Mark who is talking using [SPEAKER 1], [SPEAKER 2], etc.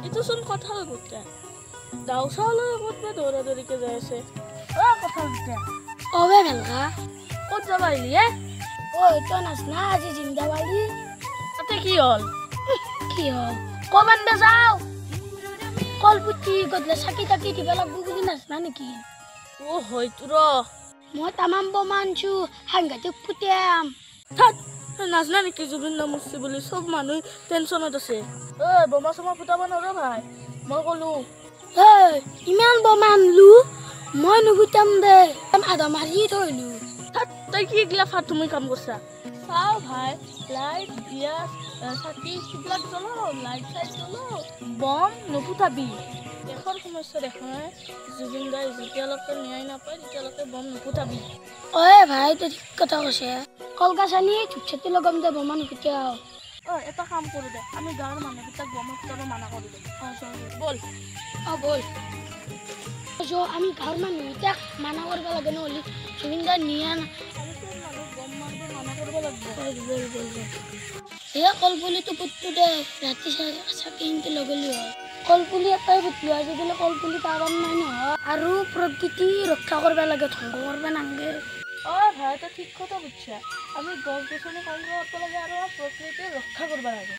[SPEAKER 1] এইটো চোন কঁঠাল গুটা দাও চাউলৰ ক'ত বা দৌৰা দৌৰিকে যাই আছে কঁঠাল গুটা
[SPEAKER 2] অবে ভেলকা
[SPEAKER 1] ক'ত যাবা আহিলি
[SPEAKER 2] তই নাচ না আজি জিন্দাবাদী
[SPEAKER 1] তাতে কি হ'ল
[SPEAKER 2] কি হ'ল কবান দে যাও কলপুতি গদলে চাকি তাকি দিব লাগবো বুলি নাচ না নেকি
[SPEAKER 1] হয়তো
[SPEAKER 2] মই তামাম বোমা আনছো সাংঘাতিক ফুটিয়াম
[SPEAKER 1] নাজনা নেকি জুবিন নামুচি বুলি চব মানুহ টেনচনত আছে বোমা চমা ফুটাব নোৱাৰো ভাই মই ক'লো
[SPEAKER 2] ইমান বোমা আনলো মই নুফুটাম দে আধা মাৰি থৈলো
[SPEAKER 1] তই কি এগিলা ফাটুমি কাম কৰছা চাও ভাই লাইট গিয়াছ চাকি সেইবিলাক জ্বলাও লাইট চাইট জ্বলাও বম নুফুটাবি এখন সমস্যা দেখা নাই জুবিন দাই যেতিয়ালৈকে ন্যায় নাপায় তেতিয়ালৈকে বম নুফুটাবি
[SPEAKER 2] ভাই তই ঠিক কথা কৈছে কলগছ আনি ধূপচাতি লগাম দে বোমা নুফুটাও
[SPEAKER 1] এটা কাম কৰো দে আমি গাঁৱৰ মানুহকেইটাক বম ফুটাব মানা কৰি দে বল
[SPEAKER 2] বল আমি গাঁৱৰ মানুহকেইটাক মানা কৰিব লাগে নহ'লে জুবিন দাই নিয়া না কলপুলিটো পুতটো দে ৰাতি চাকি সিহঁতে লগালি হয় কলপুলি এটাই পুতলো আজিকালি কলপুলি পাবাৰ নাই নহয় আৰু প্ৰকৃতি ৰক্ষা কৰিব লাগে ধ্বংস কৰিব নালাগে
[SPEAKER 1] ভাই তই ঠিক কথা বুজছা আমি গছ গছনি কম কৰিব লাগে আৰু প্ৰকৃতি ৰক্ষা কৰিব লাগে